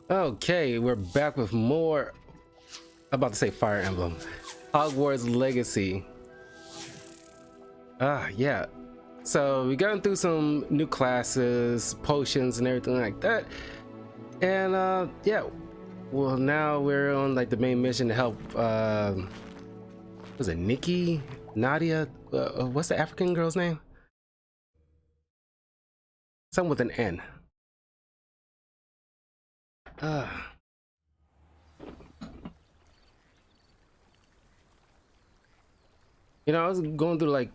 Okay, we're back with more. I'm about to say Fire Emblem. Hogwarts Legacy. Yeah. So we got through some new classes, potions, and everything like that. And yeah. Well, now we're on like the main mission to help. Was it Nikki, Nadia? What's the African girl's name? Something with an N. Uh, I was going through a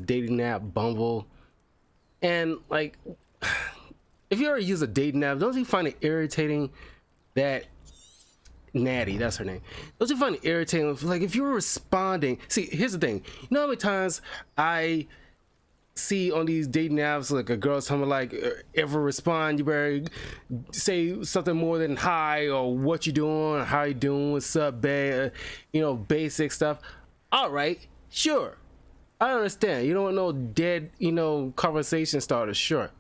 dating app, Bumble, and like, if you ever use a dating app, don't you find it irritating that Natty, that's her name. Don't you find it irritating? Like, if you're responding, see, here's the thing. You know how many times I see on these dating apps, like a girl telling me like, ever respond, you better say something more than hi or what you doing, or how you doing, what's up, babe, basic stuff. All right, sure, I understand. You don't want no dead, conversation starters, sure.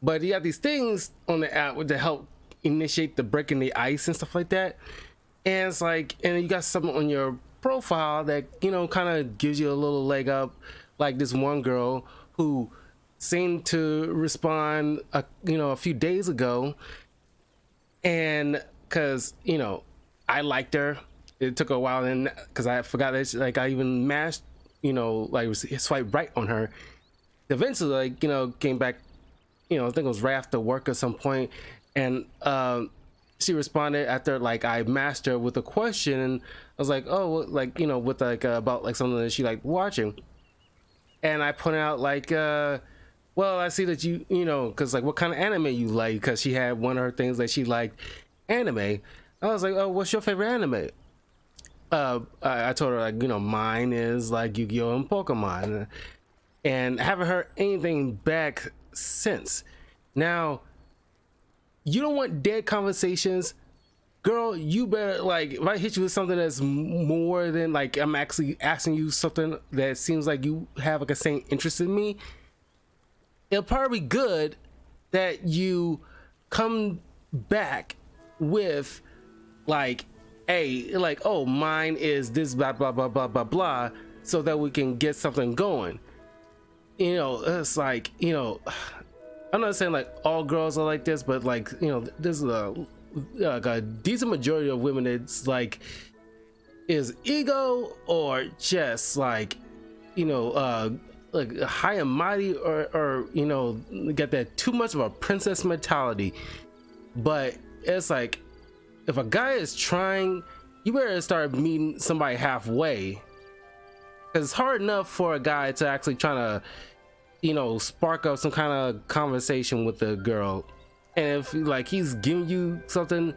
But you have these things on the app to help initiate the breaking the ice and stuff like that. And it's like, and you got something on your profile that, kind of gives you a little leg up. Like this one girl who seemed to respond, a few days ago. And cause, I liked her. It took a while then cause I forgot that I even mashed, swipe right on her. Eventually, came back, I think it was right after work at some point, and she responded after I masked her with a question, and I was like, oh, with about something that she liked watching, and I pointed out well, I see that you because what kind of anime you like, because she had one of her things that she liked anime. I was like, oh, what's your favorite anime? I told her mine is Yu-Gi-Oh and Pokemon, and I haven't heard anything back since. Now, you don't want dead conversations, girl. You better if I hit you with something that's more than I'm actually asking you something that seems like you have a same interest in me, it'll probably be good that you come back with hey, oh, mine is this blah blah blah blah blah blah, so that we can get something going. It's I'm not saying all girls are like this, but there's a decent majority of women that's is ego or just high and mighty, or got that too much of a princess mentality. But it's if a guy is trying, you better start meeting somebody halfway, because it's hard enough for a guy to actually try to spark up some kind of conversation with the girl. And if he's giving you something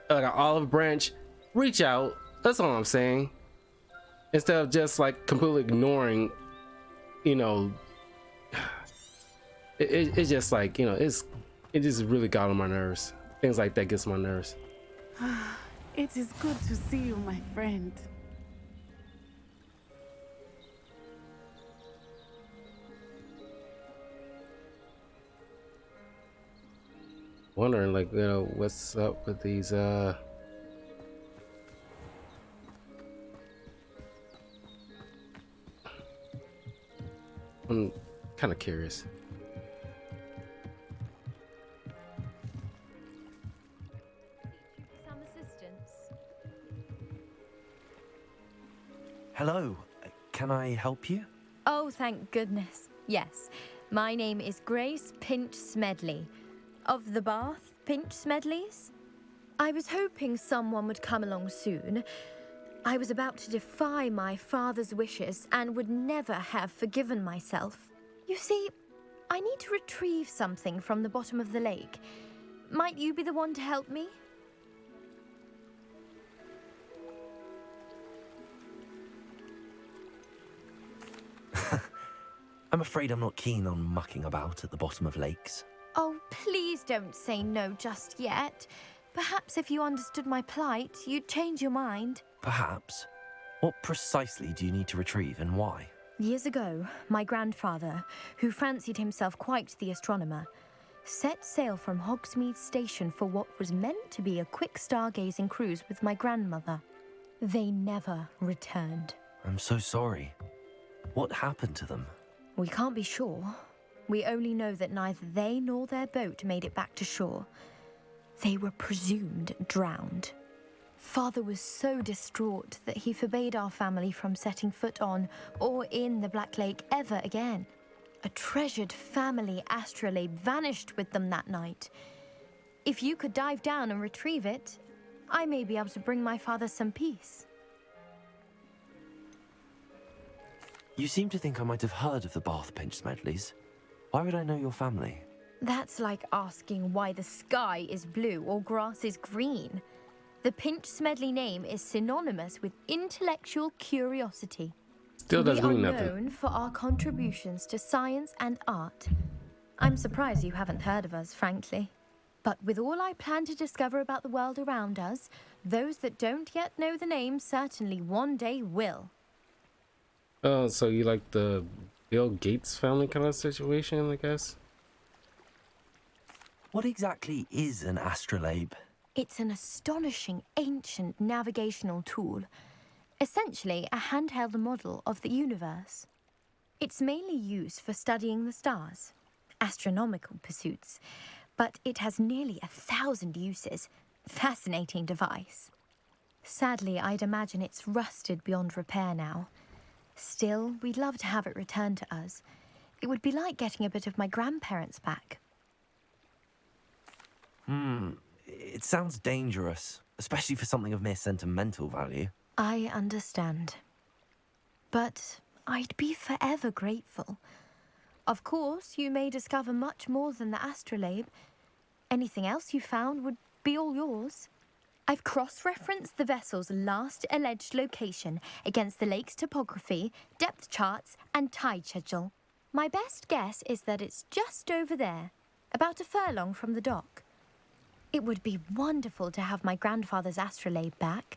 like an olive branch, reach out. That's all I'm saying, instead of just completely ignoring. It's just it just really got on my nerves. Things like that gets on my nerves. It is good to see you, my friend. Wondering what's up with these I'm kind of curious. Some assistance. Hello, can I help you? Oh, thank goodness. Yes, my name is Grace Pinch Smedley, of the Bath Pinch Smedleys. I was hoping someone would come along soon. I was about to defy my father's wishes and would never have forgiven myself. You see, I need to retrieve something from the bottom of the lake. Might you be the one to help me? I'm afraid I'm not keen on mucking about at the bottom of lakes. Oh, please don't say no just yet. Perhaps if you understood my plight, you'd change your mind. Perhaps. What precisely do you need to retrieve, and why? Years ago, my grandfather, who fancied himself quite the astronomer, set sail from Hogsmeade Station for what was meant to be a quick stargazing cruise with my grandmother. They never returned. I'm so sorry. What happened to them? We can't be sure. We only know that neither they nor their boat made it back to shore. They were presumed drowned. Father was so distraught that he forbade our family from setting foot on or in the Black Lake ever again. A treasured family astrolabe vanished with them that night. If you could dive down and retrieve it, I may be able to bring my father some peace. You seem to think I might have heard of the Bath Pinch Smedleys. Why would I know your family? That's like asking why the sky is blue or grass is green. The Pinch Smedley name is synonymous with intellectual curiosity. Still doesn't mean We are nothing. known for our contributions to science and art. I'm surprised you haven't heard of us, frankly. But with all I plan to discover about the world around us, those that don't yet know the name certainly one day will. Oh, so you like the Bill Gates family kind of situation, I guess? What exactly is an astrolabe? It's an astonishing ancient navigational tool, essentially a handheld model of the universe. It's mainly used for studying the stars, astronomical pursuits, but it has nearly 1,000 uses. Fascinating device. Sadly, I'd imagine it's rusted beyond repair now. Still, we'd love to have it returned to us. It would be like getting a bit of my grandparents back. It sounds dangerous, especially for something of mere sentimental value. I understand. But I'd be forever grateful. Of course, you may discover much more than the astrolabe. Anything else you found would be all yours. I've cross-referenced the vessel's last alleged location against the lake's topography, depth charts, and tide schedule. My best guess is that it's just over there, about a furlong from the dock. It would be wonderful to have my grandfather's astrolabe back.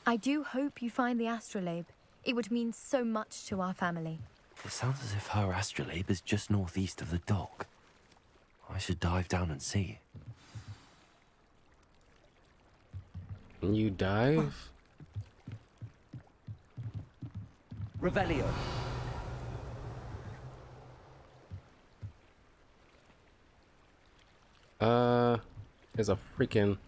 I do hope you find the astrolabe. It would mean so much to our family. It sounds as if her astrolabe is just northeast of the dock. I should dive down and see. Can you dive? Revelio. There's a freaking...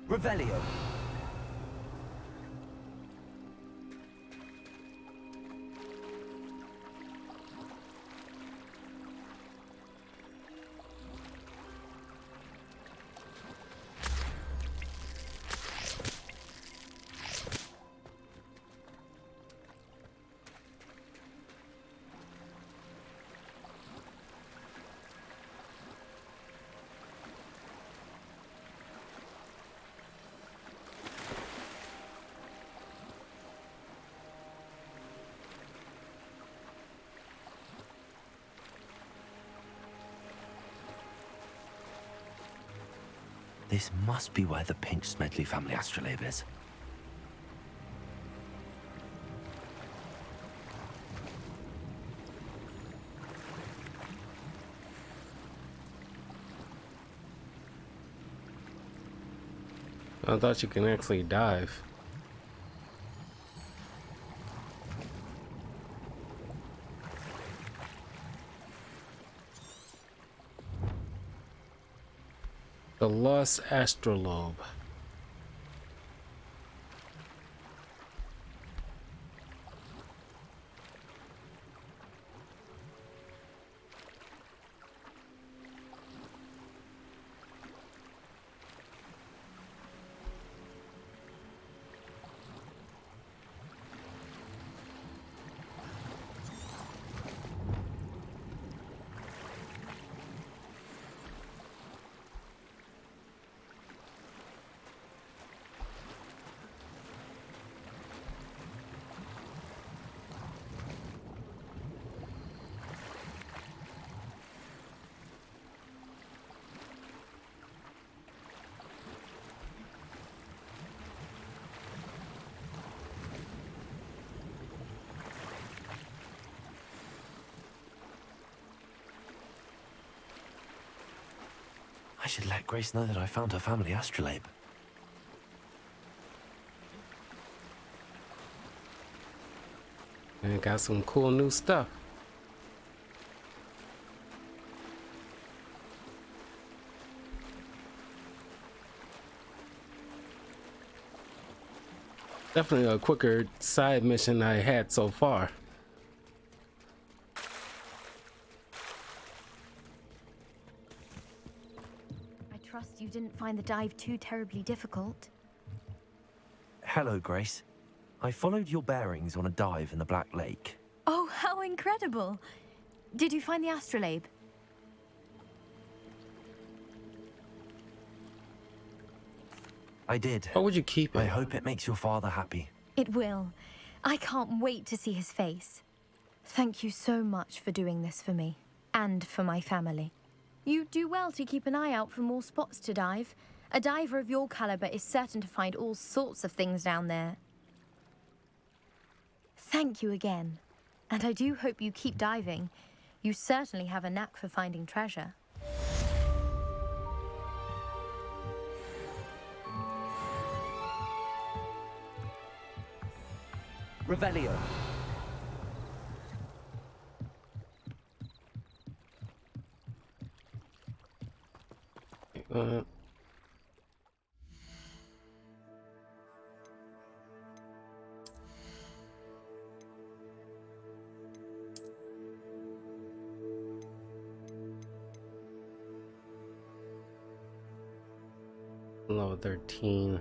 Revelio. This must be where the Pinch Smedley family astrolabe is. I thought you can actually dive. The lost astrolabe. should let Grace know that I found her family astrolabe. And it got some cool new stuff. Definitely a quicker side mission I had so far. I trust you didn't find the dive too terribly difficult. Hello, Grace. I followed your bearings on a dive in the Black Lake. Oh, how incredible! Did you find the astrolabe? I did. Why would you keep it? I hope it makes your father happy. It will. I can't wait to see his face. Thank you so much for doing this for me, and for my family. You do well to keep an eye out for more spots to dive. A diver of your caliber is certain to find all sorts of things down there. Thank you again. And I do hope you keep diving. You certainly have a knack for finding treasure. Revelio. Uh, Level 13.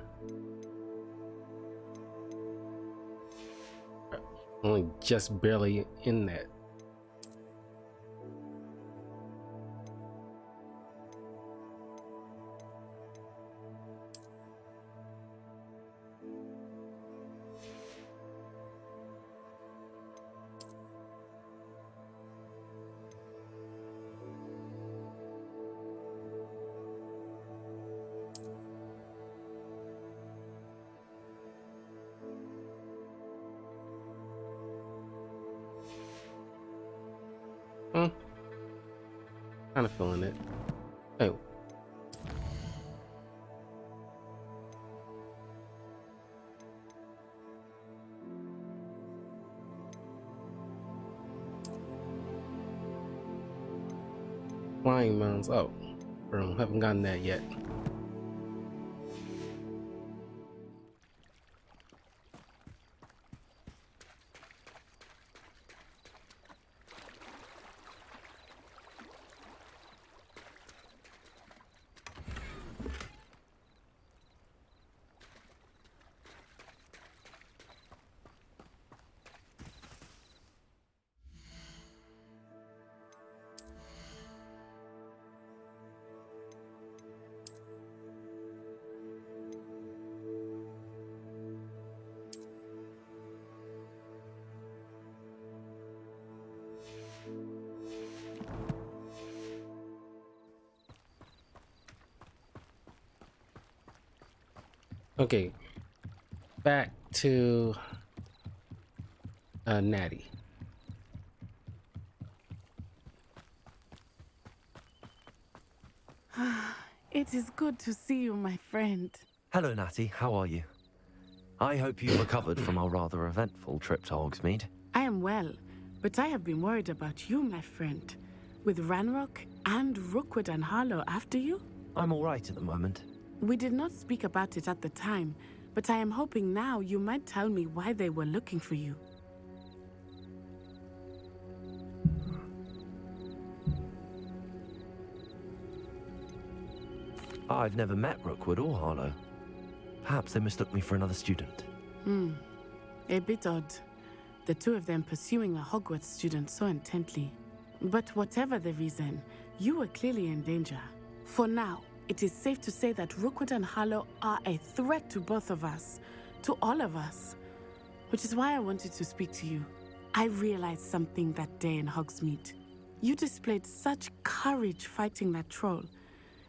Only just barely in that. Kind of feeling it. Oh. Flying mounts. Oh, bro, haven't gotten that yet. Okay, back to Natty. It is good to see you, my friend. Hello, Natty. How are you? I hope you recovered from our rather eventful trip to Hogsmeade. I am well, but I have been worried about you, my friend. With Ranrock and Rookwood and Harlow after you? I'm all right at the moment. We did not speak about it at the time, but I am hoping now you might tell me why they were looking for you. I've never met Rookwood or Harlow. Perhaps they mistook me for another student. A bit odd. The two of them pursuing a Hogwarts student so intently. But whatever the reason, you were clearly in danger. For now, it is safe to say that Rookwood and Harlow are a threat to both of us, to all of us. Which is why I wanted to speak to you. I realized something that day in Hogsmeade. You displayed such courage fighting that troll,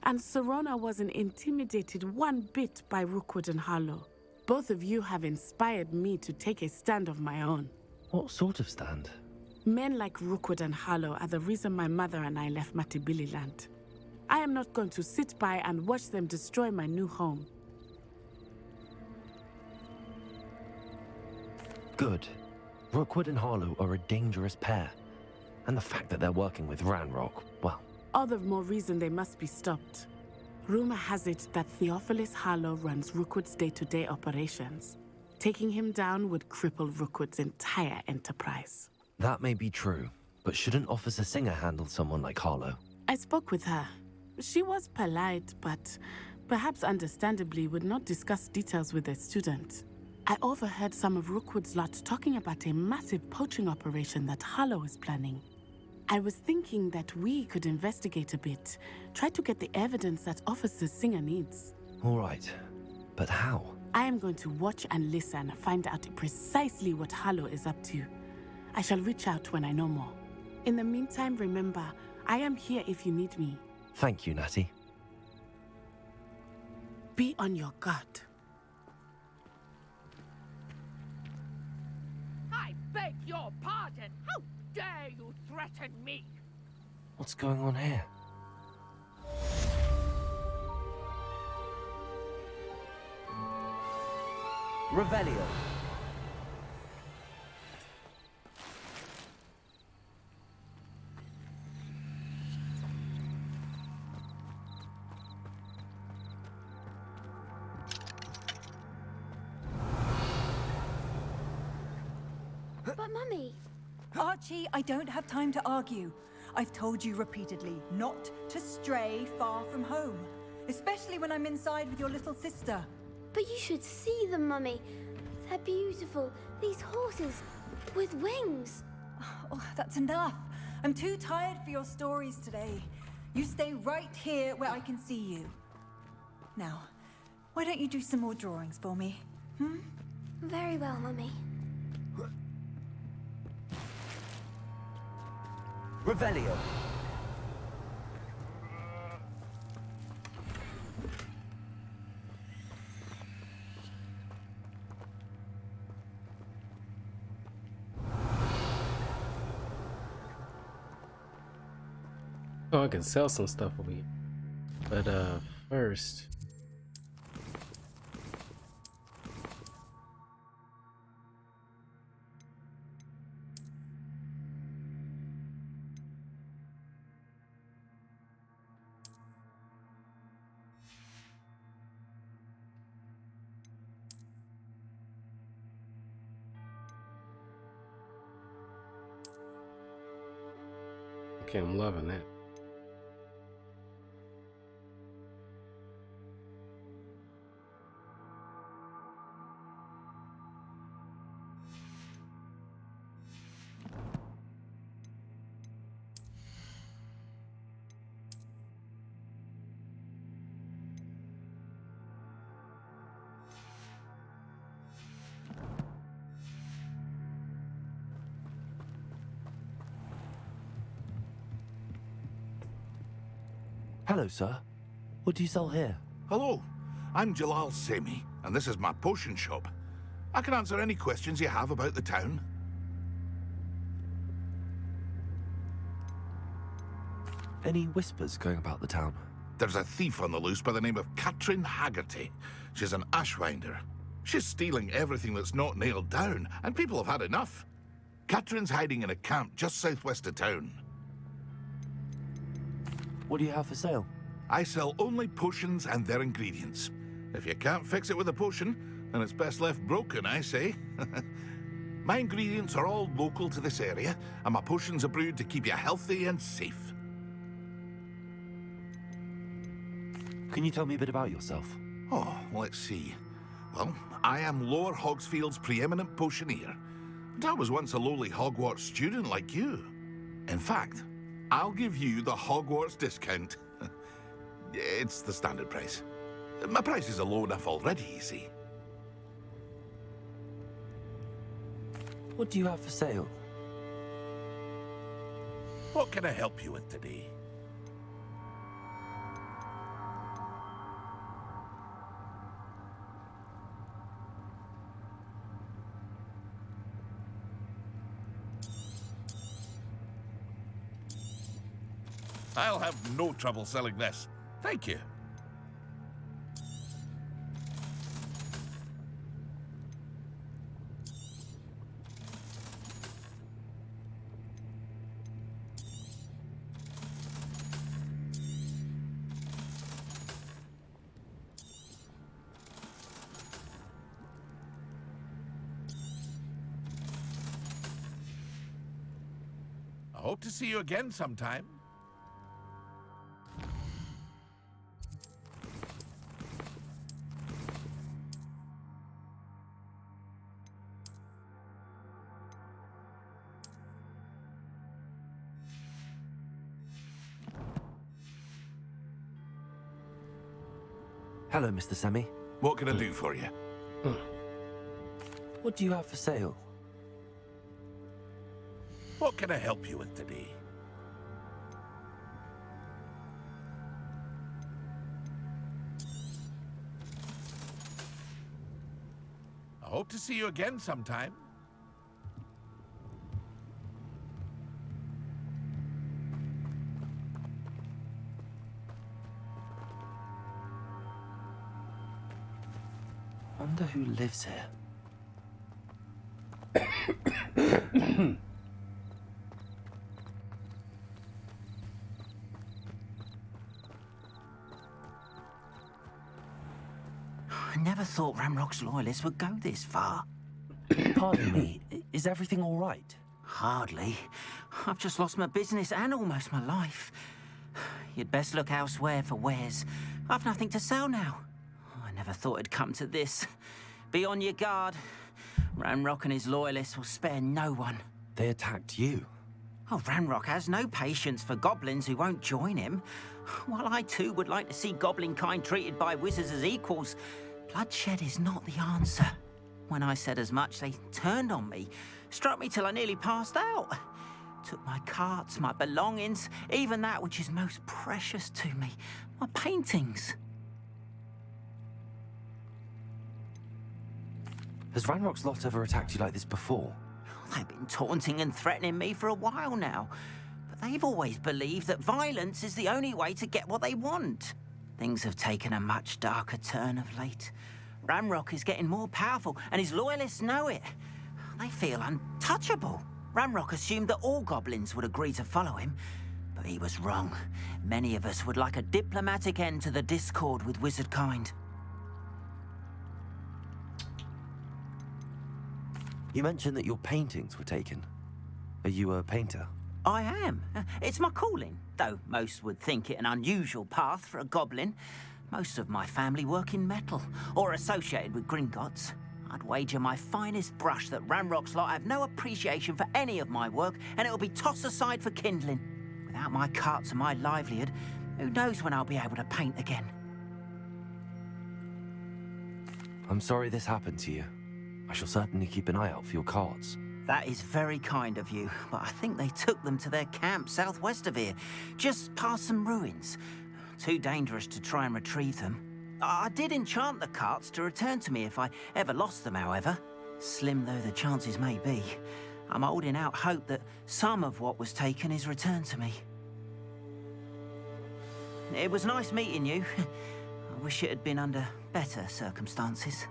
and Serona wasn't intimidated one bit by Rookwood and Harlow. Both of you have inspired me to take a stand of my own. What sort of stand? Men like Rookwood and Harlow are the reason my mother and I left Matibili land. I am not going to sit by and watch them destroy my new home. Good. Rookwood and Harlow are a dangerous pair. And the fact that they're working with Ranrock, well... All the more reason they must be stopped. Rumor has it that Theophilus Harlow runs Rookwood's day-to-day operations. Taking him down would cripple Rookwood's entire enterprise. That may be true, but shouldn't Officer Singer handle someone like Harlow? I spoke with her. She was polite, but perhaps understandably would not discuss details with a student. I overheard some of Rookwood's lot talking about a massive poaching operation that Harlow is planning. I was thinking that we could investigate a bit, try to get the evidence that Officer Singer needs. All right, but how? I am going to watch and listen, find out precisely what Harlow is up to. I shall reach out when I know more. In the meantime, remember, I am here if you need me. Thank you, Natty. Be on your guard. I beg your pardon. How dare you threaten me? What's going on here? Revelio. But Mummy... Archie, I don't have time to argue. I've told you repeatedly not to stray far from home, especially when I'm inside with your little sister. But you should see them, Mummy. They're beautiful. These horses with wings. Oh, that's enough. I'm too tired for your stories today. You stay right here where I can see you. Now, why don't you do some more drawings for me? Very well, Mummy. Revelio. Oh, I can sell some stuff over here. But first. Okay, I'm loving that. Hello, sir. What do you sell here? Hello, I'm Jalal Semi, and this is my potion shop. I can answer any questions you have about the town. Any whispers going about the town? There's a thief on the loose by the name of Katrin Haggerty. She's an ashwinder. She's stealing everything that's not nailed down, and people have had enough. Katrin's hiding in a camp just southwest of town. What do you have for sale? I sell only potions and their ingredients. If you can't fix it with a potion, then it's best left broken, I say. My ingredients are all local to this area, and my potions are brewed to keep you healthy and safe. Can you tell me a bit about yourself? Oh, let's see. Well, I am Lower Hogsfield's preeminent potioneer. But I was once a lowly Hogwarts student like you. In fact, I'll give you the Hogwarts discount. It's the standard price. My prices are low enough already, you see. What do you have for sale? What can I help you with today? I'll have no trouble selling this. Thank you. I hope to see you again sometime. Hello, Mr. Semi. What can I do for you? What do you have for sale? What can I help you with today? I hope to see you again sometime. Wonder who lives here. I never thought Ramrock's loyalists would go this far. Pardon me, is everything all right? Hardly. I've just lost my business and almost my life. You'd best look elsewhere for wares. I've nothing to sell now. I never thought it'd come to this. Be on your guard. Ranrock and his loyalists will spare no one. They attacked you. Oh, Ranrock has no patience for goblins who won't join him. While I too would like to see goblin kind treated by wizards as equals, bloodshed is not the answer. When I said as much, they turned on me, struck me till I nearly passed out. Took my carts, my belongings, even that which is most precious to me, my paintings. Has Ranrock's lot ever attacked you like this before? They've been taunting and threatening me for a while now, but they've always believed that violence is the only way to get what they want. Things have taken a much darker turn of late. Ranrock is getting more powerful, and his loyalists know it. They feel untouchable. Ranrock assumed that all goblins would agree to follow him, but he was wrong. Many of us would like a diplomatic end to the discord with wizard kind. You mentioned that your paintings were taken. Are you a painter? I am. It's my calling, though most would think it an unusual path for a goblin. Most of my family work in metal, or associated with Gringotts. I'd wager my finest brush that Ranrock's lot have no appreciation for any of my work, and it'll be tossed aside for kindling. Without my carts and my livelihood, who knows when I'll be able to paint again? I'm sorry this happened to you. I shall certainly keep an eye out for your carts. That is very kind of you, but I think they took them to their camp southwest of here, just past some ruins. Too dangerous to try and retrieve them. I did enchant the carts to return to me if I ever lost them, however. Slim though the chances may be, I'm holding out hope that some of what was taken is returned to me. It was nice meeting you. I wish it had been under better circumstances.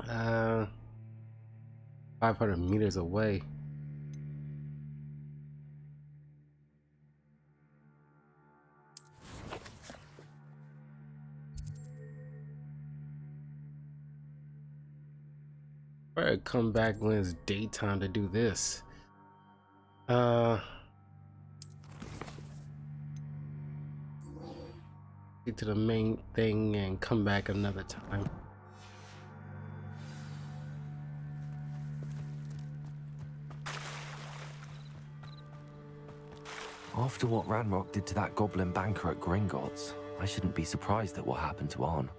Uh, 500 meters away. Better come back when it's daytime to do this. Get to the main thing and come back another time. After what Ranrock did to that goblin banker at Gringotts, I shouldn't be surprised at what happened to Arn.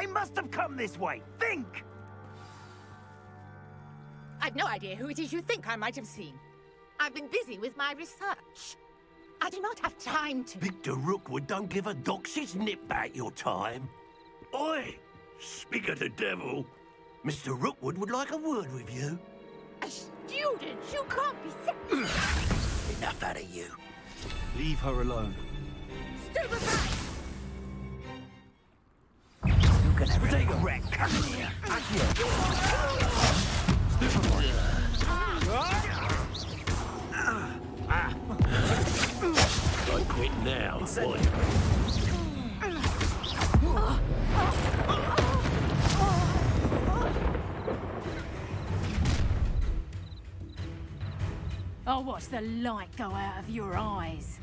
They must have come this way. Think! I've no idea who it is you think I might have seen. I've been busy with my research. I do not have time to... Victor Rookwood don't give a dox's nip back your time. Oi! Speak of the devil. Mr. Rookwood would like a word with you. A student? You can't be serious. Enough out of you. Leave her alone. Stupefy! You're gonna have a wreck coming here. Don't quit now, boy. I'll watch the light go out of your eyes.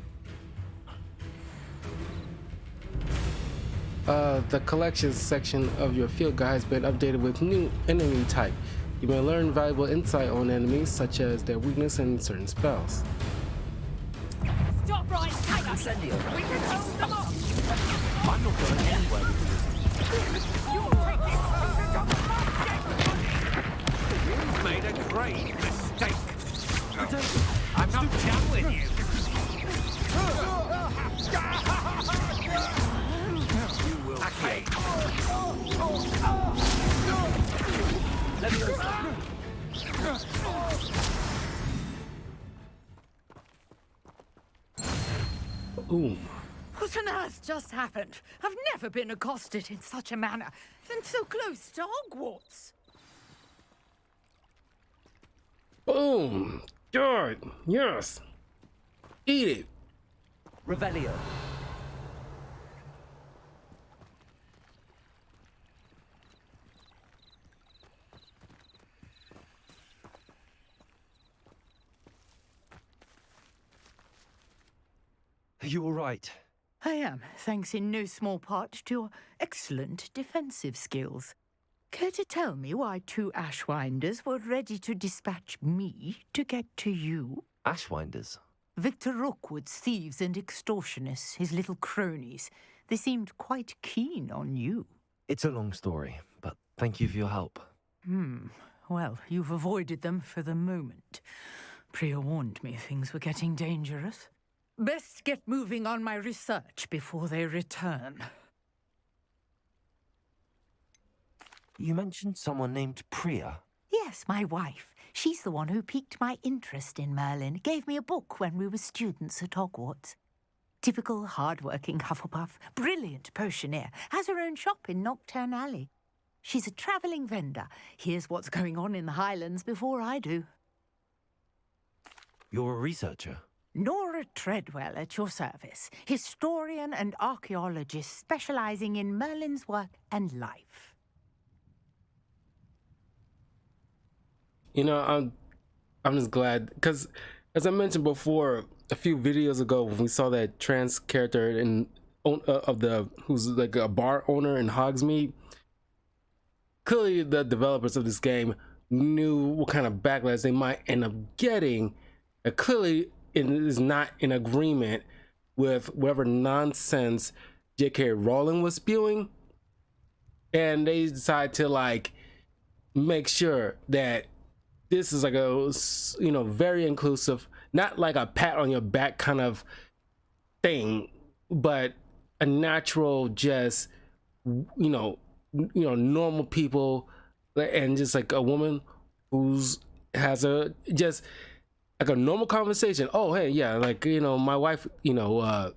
The collections section of your field guide has been updated with new enemy type. You may learn valuable insight on enemies, such as their weakness and certain spells. Stop right, take us! We can hold them off! I'm not going anywhere with You'll take this you. You've made a grave mistake. I'm not done with you. You will pay. Let me Ooh. What on earth just happened? I've never been accosted in such a manner, and so close to Hogwarts. Boom! Good! Yes! Eat it! Revelio. Are you all right? I am, thanks in no small part to your excellent defensive skills. Care to tell me why two Ashwinders were ready to dispatch me to get to you? Ashwinders? Victor Rookwood's thieves and extortionists, his little cronies. They seemed quite keen on you. It's a long story, but thank you for your help. Well, you've avoided them for the moment. Priya warned me things were getting dangerous. Best get moving on my research before they return. You mentioned someone named Priya. Yes, my wife. She's the one who piqued my interest in Merlin. Gave me a book when we were students at Hogwarts. Typical hard-working Hufflepuff, brilliant potioneer, has her own shop in Knockturn Alley. She's a travelling vendor. Hears what's going on in the Highlands before I do. You're a researcher? Nora Treadwell at your service, historian and archaeologist specialising in Merlin's work and life. You know, I'm just glad, because as I mentioned before, a few videos ago when we saw that trans character in who's like a bar owner in Hogsmeade, clearly the developers of this game knew what kind of backlash they might end up getting. Clearly it is not in agreement with whatever nonsense J.K. Rowling was spewing, and they decided to like make sure that this is like a, you know, very inclusive, not like a pat on your back kind of thing, but a natural, just normal people, and just like a woman who's has a just like a normal conversation. Oh, hey, yeah, like, you know, my wife, you know,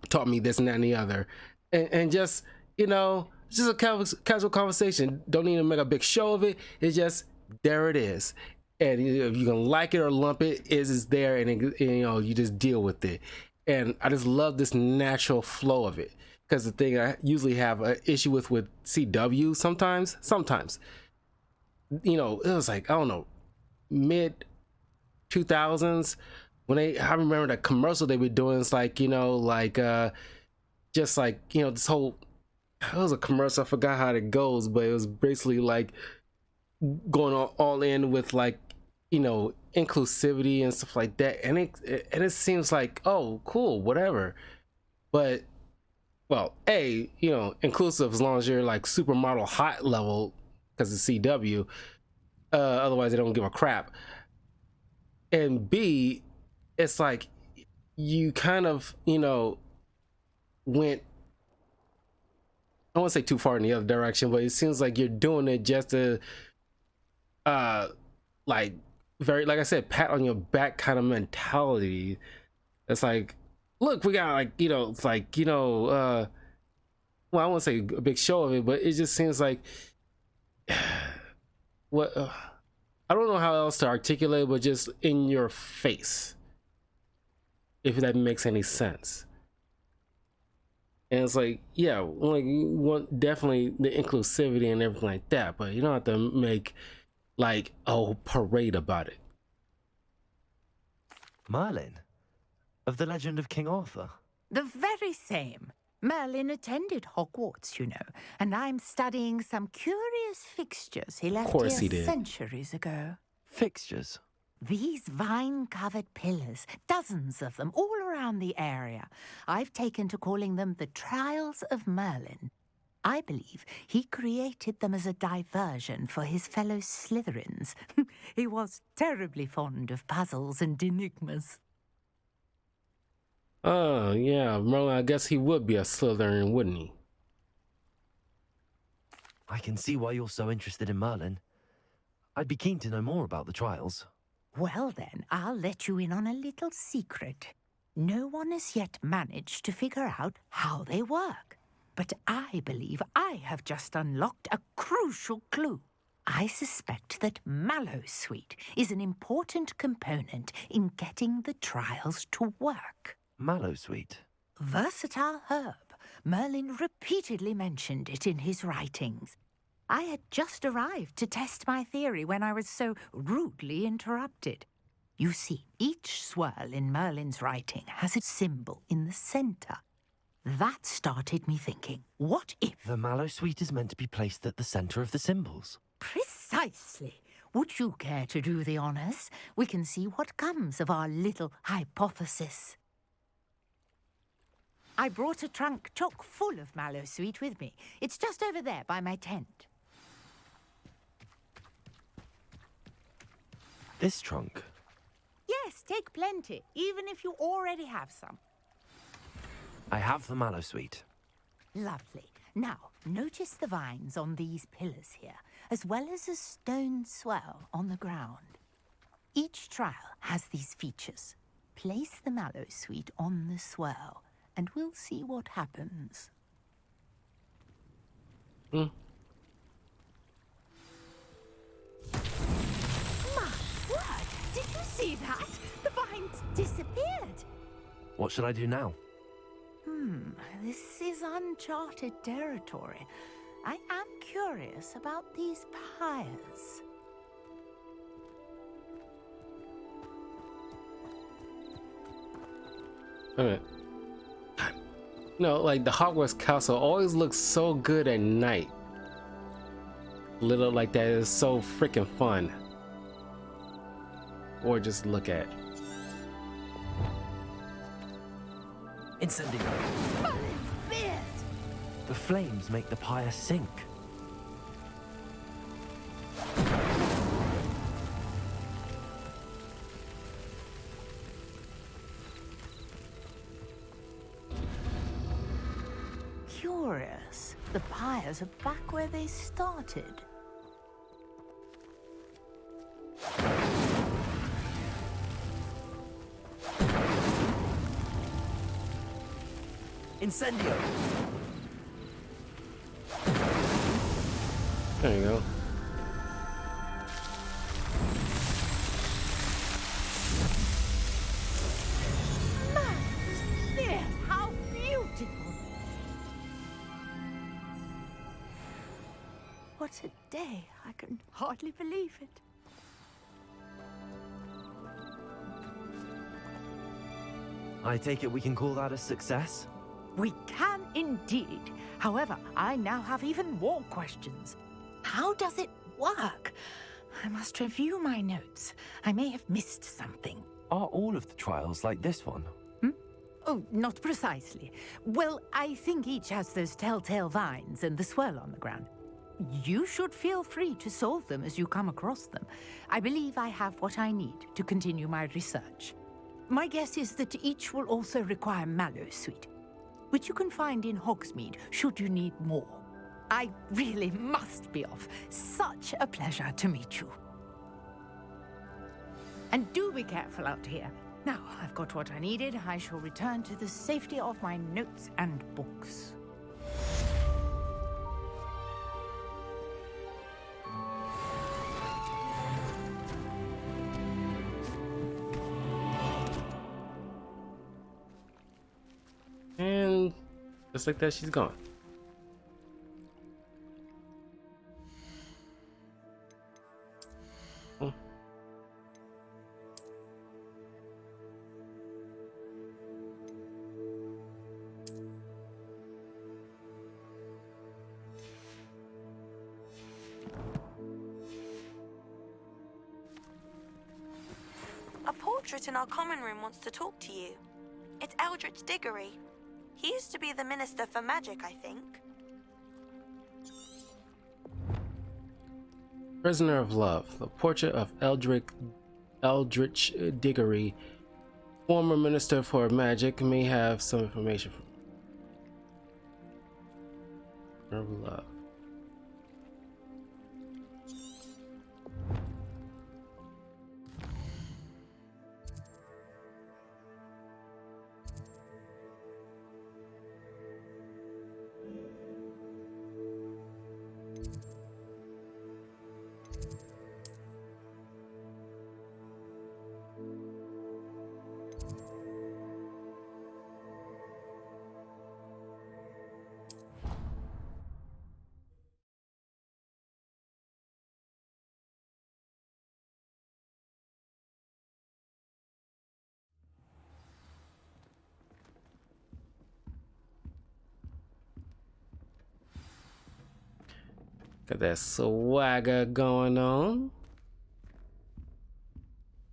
taught me this and that and the other, and just, you know, it's just a casual conversation. Don't need to make a big show of it. It's just, there it is, and if you can like it or lump it, is there, and you know, you just deal with it. And I just love this natural flow of it, because the thing I usually have an issue with CW sometimes, you know, it was like, I don't know, mid 2000s when I remember that commercial they were doing. It's like, you know, like just like, you know, this whole, it was a commercial, I forgot how it goes, but it was basically like going all in with, like, you know, inclusivity and stuff like that, and it seems like, oh, cool, whatever. But well, inclusive as long as you're like supermodel hot level because it's CW. Otherwise, they don't give a crap. And B, it's like you kind of, went, I won't say too far in the other direction, but it seems like you're doing it just to, like, very, like I said, pat on your back kind of mentality. It's like, look, we got like, it's like, well, I won't say a big show of it, but it just seems like, what, I don't know how else to articulate, but just in your face, if that makes any sense. And it's like, yeah, like you want definitely the inclusivity and everything like that, but you don't have to make like a parade about it. Merlin? Of the legend of King Arthur? The very same. Merlin attended Hogwarts, you know, and I'm studying some curious fixtures he left course here he did. centuries ago. Fixtures? These vine-covered pillars, dozens of them, all around the area. I've taken to calling them the Trials of Merlin. I believe he created them as a diversion for his fellow Slytherins. He was terribly fond of puzzles and enigmas. Oh, yeah, Merlin, I guess he would be a Slytherin, wouldn't he? I can see why you're so interested in Merlin. I'd be keen to know more about the trials. Well then, I'll let you in on a little secret. No one has yet managed to figure out how they work. But I believe I have just unlocked a crucial clue. I suspect that Mallowsweet is an important component in getting the trials to work. Mallowsweet? Versatile herb. Merlin repeatedly mentioned it in his writings. I had just arrived to test my theory when I was so rudely interrupted. You see, each swirl in Merlin's writing has a symbol in the center. That started me thinking, what if... The Mallowsweet is meant to be placed at the center of the symbols. Precisely. Would you care to do the honors? We can see what comes of our little hypothesis. I brought a trunk chock full of Mallowsweet with me. It's just over there by my tent. This trunk? Yes, take plenty, even if you already have some. I have the Mallowsweet. Lovely. Now, notice the vines on these pillars here, as well as a stone swell on the ground. Each trial has these features. Place the Mallowsweet on the swell, and we'll see what happens. Hmm. My word! Did you see that? The vines disappeared. What should I do now? This is uncharted territory. I am curious about these pyres. Alright. Like the Hogwarts Castle always looks so good at night. Little like that is so freaking fun. Or just look at. Incendio. Merlin's beard! The flames make the pyre sink. Curious. The pyres are back where they started. Incendio! There you go. Yes, how beautiful! What a day! I can hardly believe it. I take it we can call that a success? We can indeed. However, I now have even more questions. How does it work? I must review my notes. I may have missed something. Are all of the trials like this one? Oh, not precisely. Well, I think each has those telltale vines and the swirl on the ground. You should feel free to solve them as you come across them. I believe I have what I need to continue my research. My guess is that each will also require mallowsweet, which you can find in Hogsmeade should you need more. I really must be off. Such a pleasure to meet you. And do be careful out here. Now, I've got what I needed. I shall return to the safety of my notes and books. And just like that, she's gone. Oh. A portrait in our common room wants to talk to you. It's Eldritch Diggory. He used to be the Minister for Magic, I think. Prisoner of Love. The portrait of Eldritch Diggory, former Minister for Magic, may have some information from Prisoner of Love. Got that swagger going on.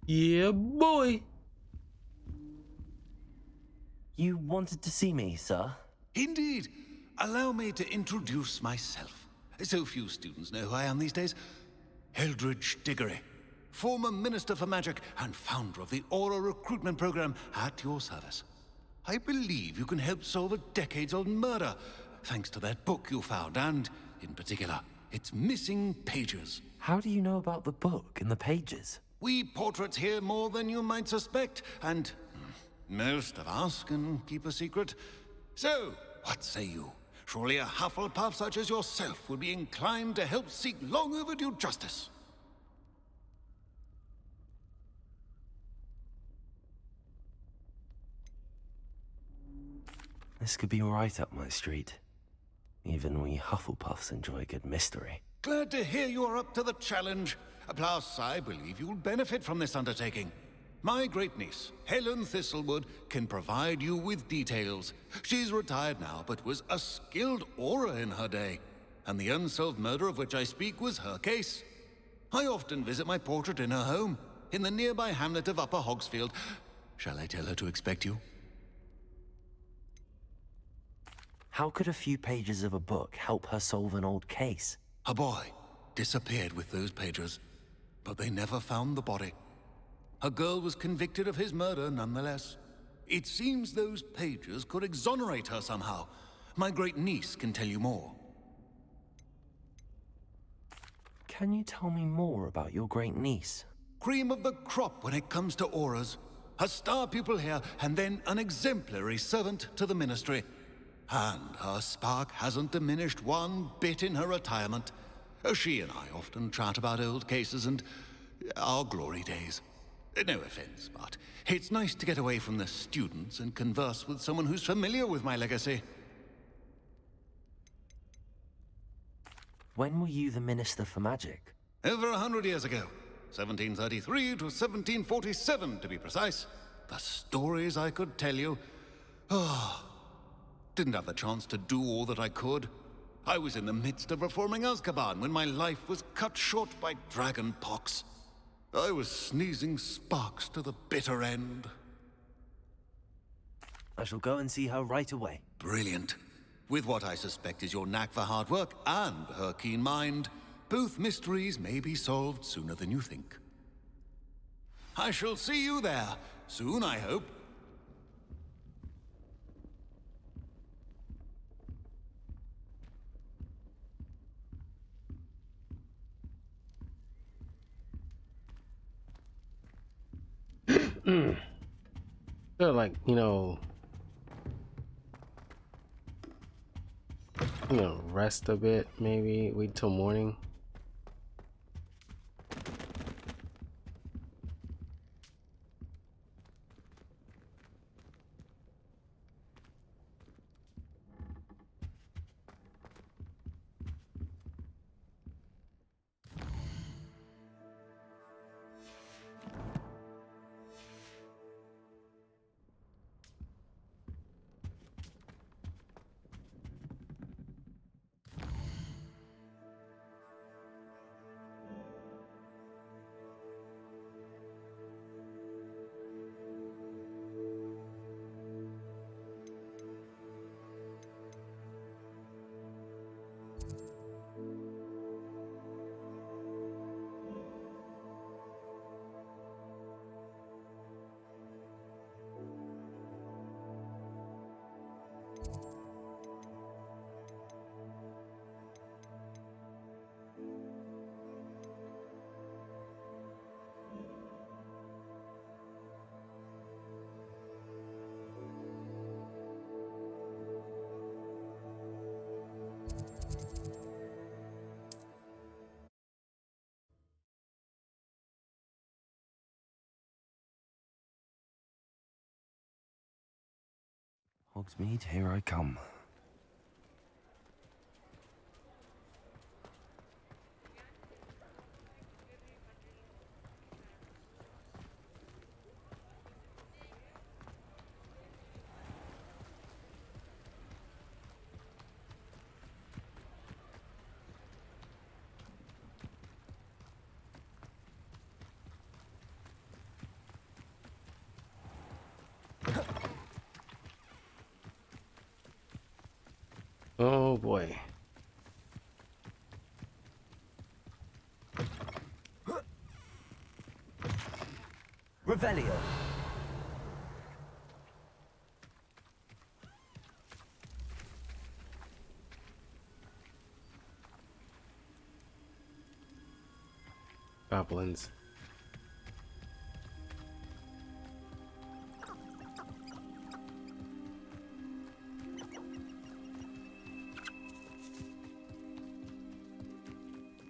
Yeah, boy. You wanted to see me, sir? Indeed. Allow me to introduce myself. So few students know who I am these days. Eldritch Diggory, former Minister for Magic and founder of the Aura recruitment program at your service. I believe you can help solve a decades-old murder, thanks to that book you found, and, in particular, its missing pages. How do you know about the book and the pages? We portraits hear more than you might suspect, and most of us can keep a secret. So, what say you? Surely a Hufflepuff such as yourself would be inclined to help seek long overdue justice. This could be right up my street. Even we Hufflepuffs enjoy a good mystery. Glad to hear you are up to the challenge. Plus, I believe you'll benefit from this undertaking. My great-niece, Helen Thistlewood, can provide you with details. She's retired now, but was a skilled aura in her day. And the unsolved murder of which I speak was her case. I often visit my portrait in her home, in the nearby hamlet of Upper Hogsfield. Shall I tell her to expect you? How could a few pages of a book help her solve an old case? A boy disappeared with those pages, but they never found the body. A girl was convicted of his murder nonetheless. It seems those pages could exonerate her somehow. My great-niece can tell you more. Can you tell me more about your great-niece? Cream of the crop when it comes to auras. A star pupil here, and then an exemplary servant to the ministry. And her spark hasn't diminished one bit in her retirement. She and I often chat about old cases and our glory days. No offense, but it's nice to get away from the students and converse with someone who's familiar with my legacy. When were you the Minister for Magic? Over 100 years ago. 1733 to 1747, to be precise. The stories I could tell you. Didn't have the chance to do all that I could. I was in the midst of reforming Azkaban when my life was cut short by dragon pox. I was sneezing sparks to the bitter end. I shall go and see her right away. Brilliant. With what I suspect is your knack for hard work and her keen mind, both mysteries may be solved sooner than you think. I shall see you there soon, I hope. So like, rest a bit, maybe wait till morning. Hogsmeade, here I come. Oh boy. Revelio. Goblins.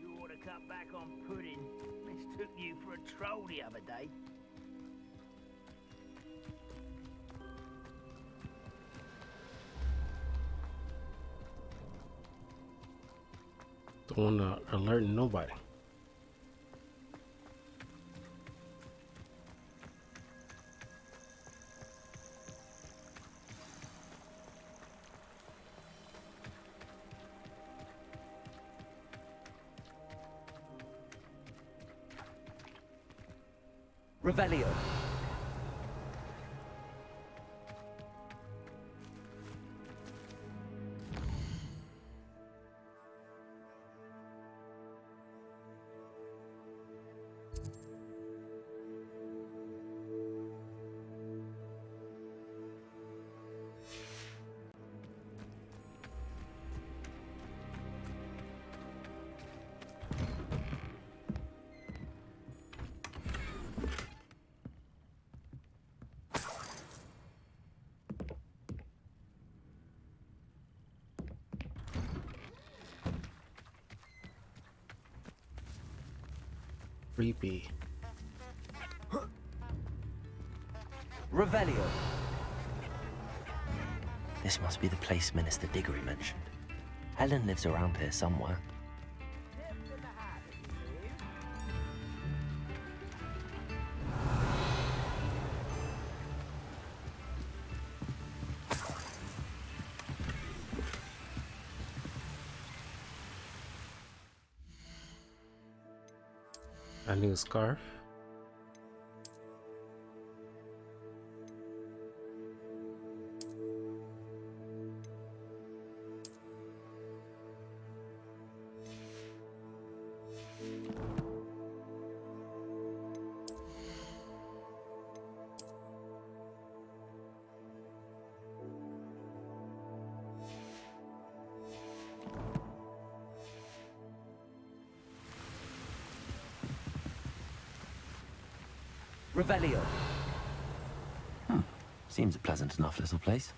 You ought to cut back on pudding. Mistook you for a troll the other day. Don't want to alert nobody. Revelio. Creepy. Revelio. This must be the place Minister Diggory mentioned. Helen lives around here somewhere. A new scarf. Revelio. Seems a pleasant enough little place.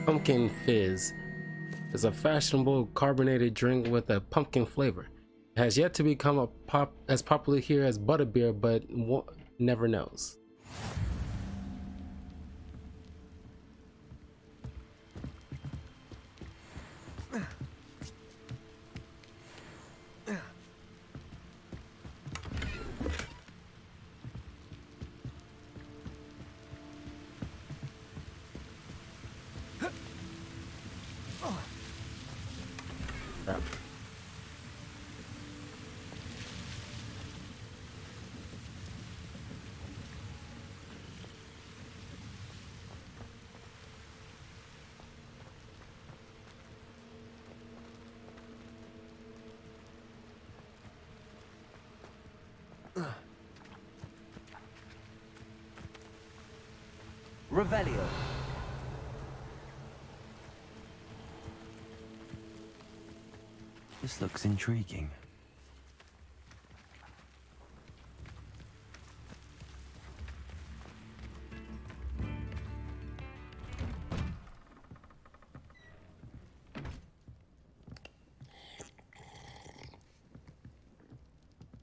Pumpkin Fizz is a fashionable carbonated drink with a pumpkin flavor. It has yet to become as popular here as butterbeer, but never knows. Revelio. This looks intriguing.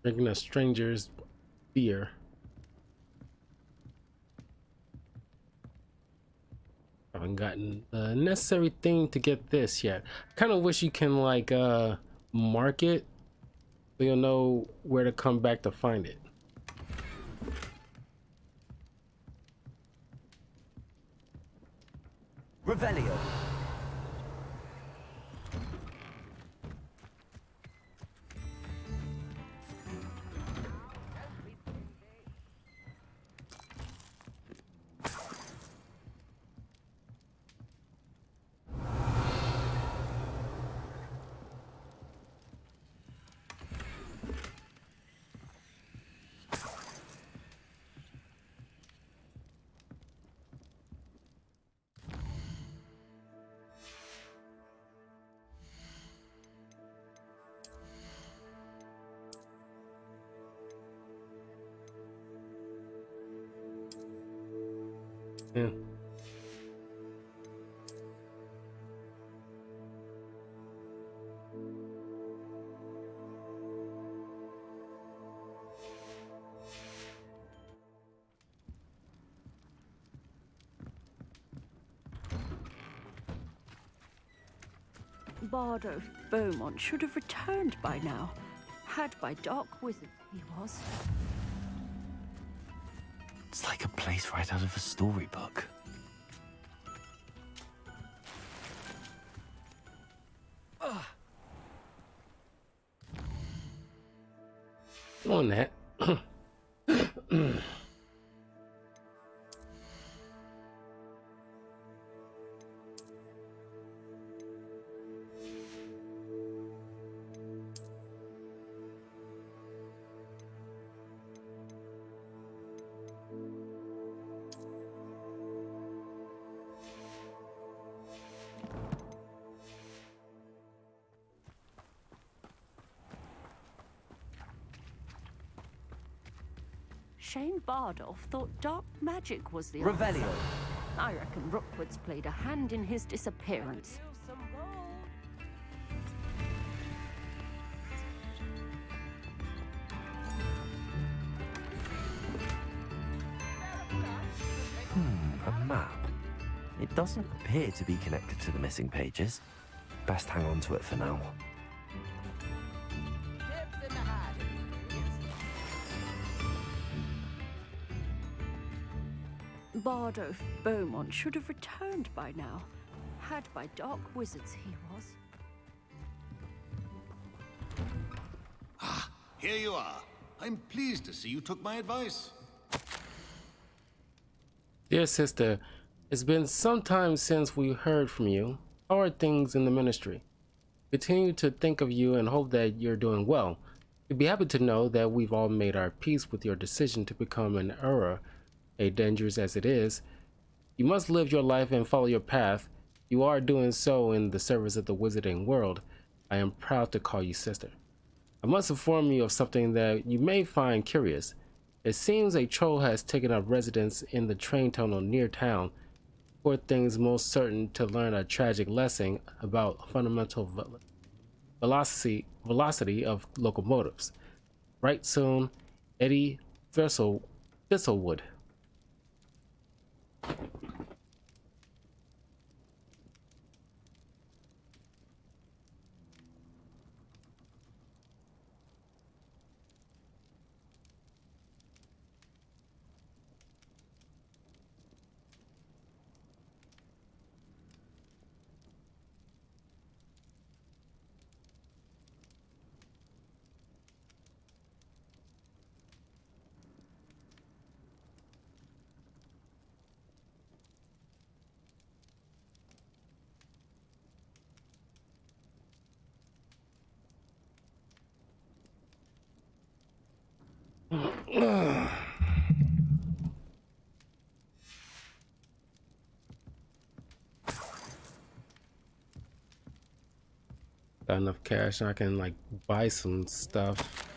Drinking a stranger's beer. I haven't gotten the necessary thing to get this yet. I kind of wish you can like mark it so you'll know where to come back to find it. Revelio. Yeah. Bardo Beaumont should have returned by now. Had by dark wizard he was. It's like a place right out of a storybook. On that. Shane Bardolph thought dark magic was the Revelio. answer. I reckon Rookwood's played a hand in his disappearance. A map. It doesn't appear to be connected to the missing pages. Best hang on to it for now. Bardo Beaumont should have returned by now. Had by dark wizards he was. Ah, here you are. I'm pleased to see you took my advice. Dear sister, it's been some time since we heard from you. How are things in the ministry? Continue to think of you and hope that you're doing well. You'd be happy to know that we've all made our peace with your decision to become an Ura, a dangerous as it is. You must live your life and follow your path. You are doing so in the service of the wizarding world. I am proud to call you sister. I must inform you of something that you may find curious. It seems a troll has taken up residence in the train tunnel near town. Poor things most certain to learn a tragic lesson about fundamental velocity of locomotives. Right soon, Eddie Thistlewood. Got enough cash I can like buy some stuff.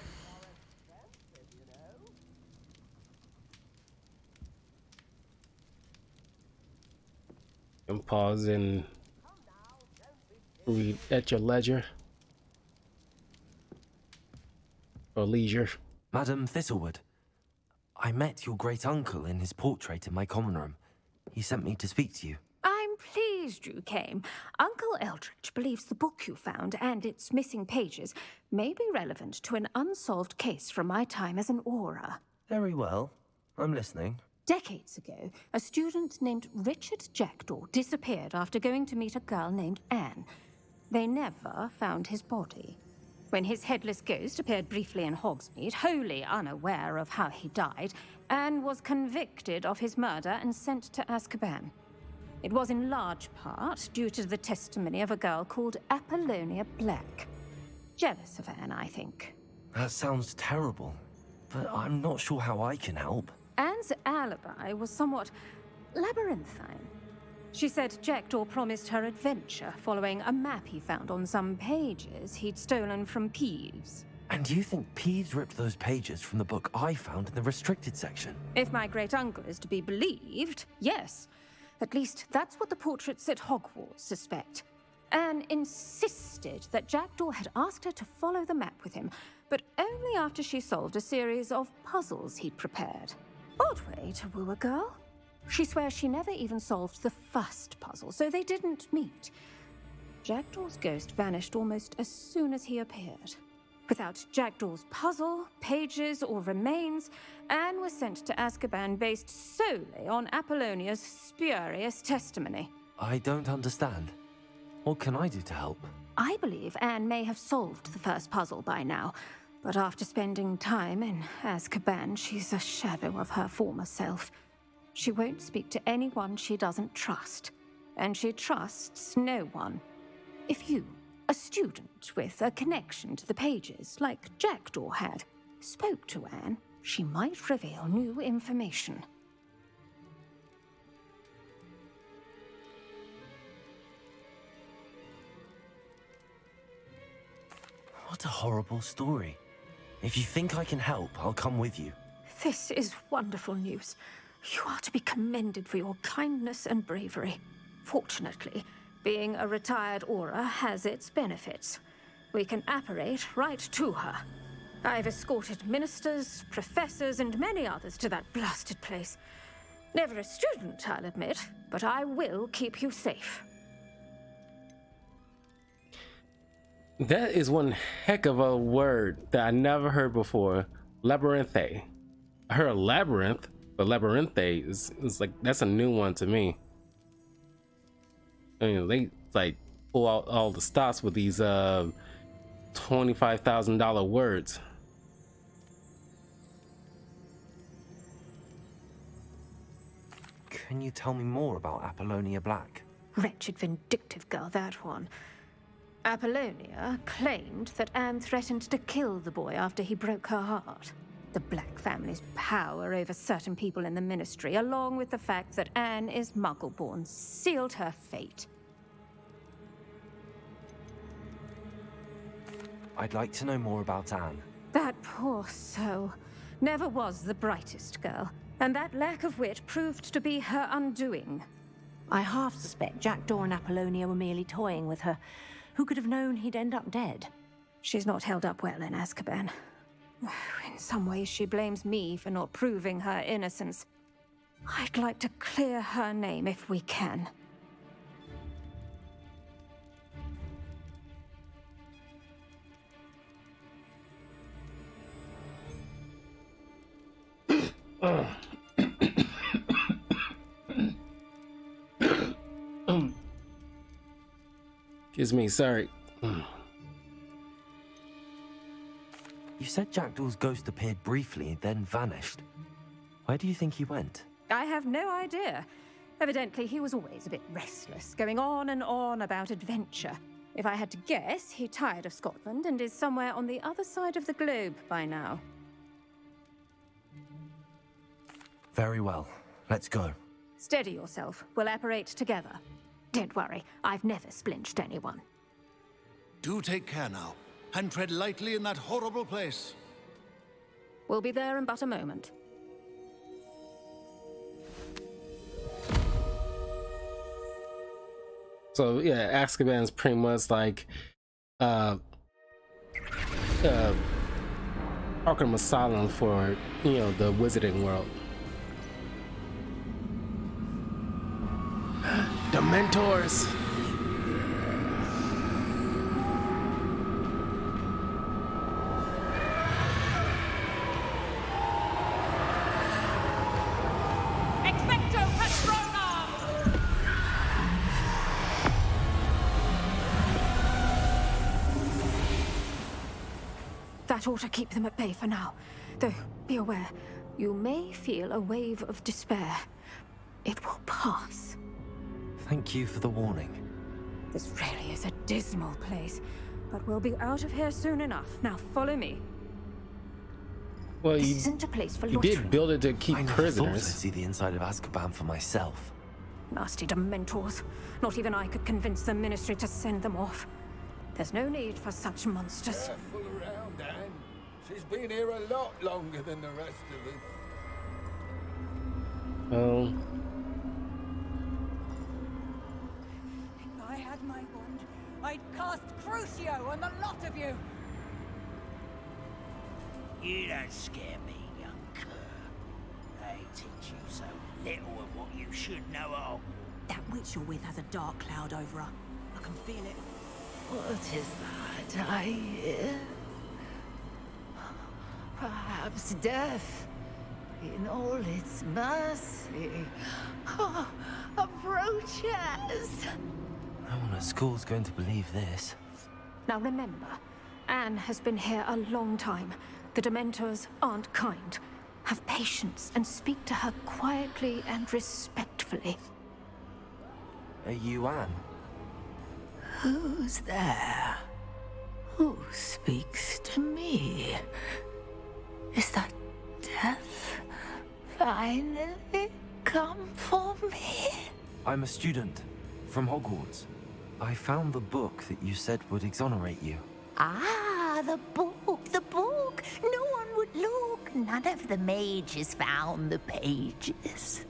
And pause and read at your leisure or leisure. Madam Thistlewood, I met your great uncle in his portrait in my common room. He sent me to speak to you. I'm pleased you came. Uncle Eldridge believes the book you found and its missing pages may be relevant to an unsolved case from my time as an Aura. Very well. I'm listening. Decades ago, a student named Richard Jackdaw disappeared after going to meet a girl named Anne. They never found his body. When his headless ghost appeared briefly in Hogsmeade, wholly unaware of how he died, Anne was convicted of his murder and sent to Azkaban. It was in large part due to the testimony of a girl called Apollonia Black. Jealous of Anne, I think. That sounds terrible, but I'm not sure how I can help. Anne's alibi was somewhat labyrinthine. She said Jackdaw promised her adventure following a map he found on some pages he'd stolen from Peeves. And you think Peeves ripped those pages from the book I found in the restricted section? If my great-uncle is to be believed, yes. At least that's what the portraits at Hogwarts suspect. Anne insisted that Jackdaw had asked her to follow the map with him, but only after she solved a series of puzzles he'd prepared. Odd way to woo a girl. She swears she never even solved the first puzzle, so they didn't meet. Jackdaw's ghost vanished almost as soon as he appeared. Without Jackdaw's puzzle, pages, or remains, Anne was sent to Azkaban based solely on Apollonia's spurious testimony. I don't understand. What can I do to help? I believe Anne may have solved the first puzzle by now, but after spending time in Azkaban, she's a shadow of her former self. She won't speak to anyone she doesn't trust, and she trusts no one. If you, a student with a connection to the pages, like Jackdaw had, spoke to Anne, she might reveal new information. What a horrible story. If you think I can help, I'll come with you. This is wonderful news. You are to be commended for your kindness and bravery. Fortunately, being a retired Aura has its benefits. We can apparate right to her. I've escorted ministers, professors, and many others to that blasted place. Never a student, I'll admit, but I will keep you safe. That is one heck of a word that I never heard before. Labyrinthe. I heard labyrinth, but labyrinthe is like, that's a new one to me. I mean, they like pull out all the stops with these $25,000 words. Can you tell me more about Apollonia Black? Wretched, vindictive girl, that one. Apollonia claimed that Anne threatened to kill the boy after he broke her heart. The Black family's power over certain people in the Ministry, along with the fact that Anne is Muggle-born, sealed her fate. I'd like to know more about Anne. That poor soul never was the brightest girl, and that lack of wit proved to be her undoing. I half suspect Jackdaw and Apollonia were merely toying with her. Who could have known he'd end up dead? She's not held up well in Azkaban. In some ways, she blames me for not proving her innocence. I'd like to clear her name if we can. Excuse me, sorry. You said Jackdaw's ghost appeared briefly, then vanished. Where do you think he went? I have no idea. Evidently, he was always a bit restless, going on and on about adventure. If I had to guess, he tired of Scotland and is somewhere on the other side of the globe by now. Very well. Let's go. Steady yourself. We'll apparate together. Don't worry, I've never splinched anyone. Do take care now, and tread lightly in that horrible place. We'll be there in but a moment. So yeah, Azkaban's pretty much like Arkham Asylum for, you know, the wizarding world. Dementors. Expecto Patronum! That ought to keep them at bay for now. Though, be aware, you may feel a wave of despair. It will pass. Thank you for the warning. This really is a dismal place, but we'll be out of here soon enough. Now follow me. Well, this isn't a place for you loitering. did build it to keep I never prisoners. thought I'd see the inside of Azkaban for myself. Nasty Dementors. Not even I could convince the Ministry to send them off. There's no need for such monsters. Careful around, Anne. She's been here a lot longer than the rest of us. Oh. If I had my wand, I'd cast Crucio on the lot of you. You don't scare me, young cur. They teach you so little of what you should know of. That witch you're with has a dark cloud over her. I can feel it. What is that I hear? Perhaps death, in all its mercy, approaches. No one at school's going to believe this. Now remember, Anne has been here a long time. The Dementors aren't kind. Have patience and speak to her quietly and respectfully. Are you Anne? Who's there? Who speaks to me? Is that death finally come for me? I'm a student from Hogwarts. I found the book that you said would exonerate you. Ah, the book, the book. No one would look. None of the mages found the pages.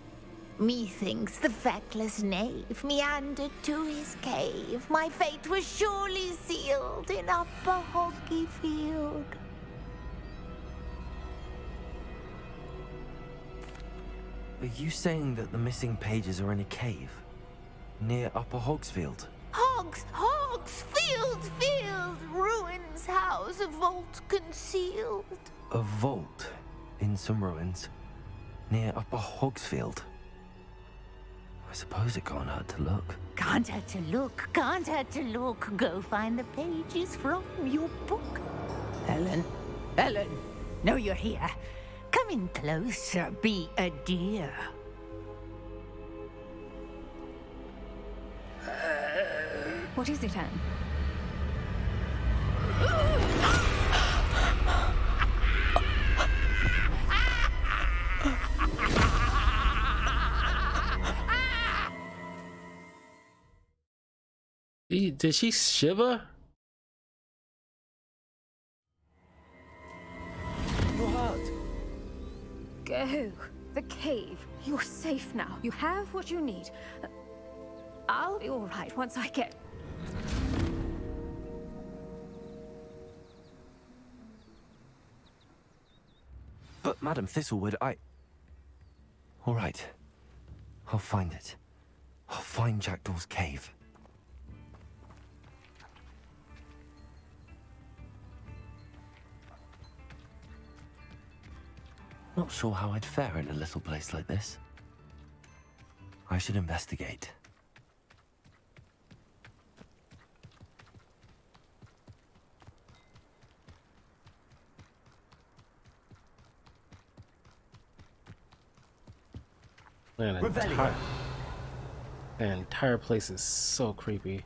Methinks the feckless knave meandered to his cave. My fate was surely sealed in Upper Hoggyfield. Are you saying that the missing pages are in a cave? Near Upper Hogsfield? Field, ruins house, a vault concealed. A vault in some ruins near Upper Hogsfield. I suppose it can't hurt to look. Can't hurt to look. Go find the pages from your book. Ellen, know you're here. Come in closer, be a dear. What is it, Anne? Did she shiver? Your heart. Go. The cave. You're safe now. You have what you need. I'll be all right once I get... But Madam Thistlewood, all right. I'll find it. I'll find Jackdaw's cave. Not sure how I'd fare in a little place like this. I should investigate. Man, the entire place is so creepy.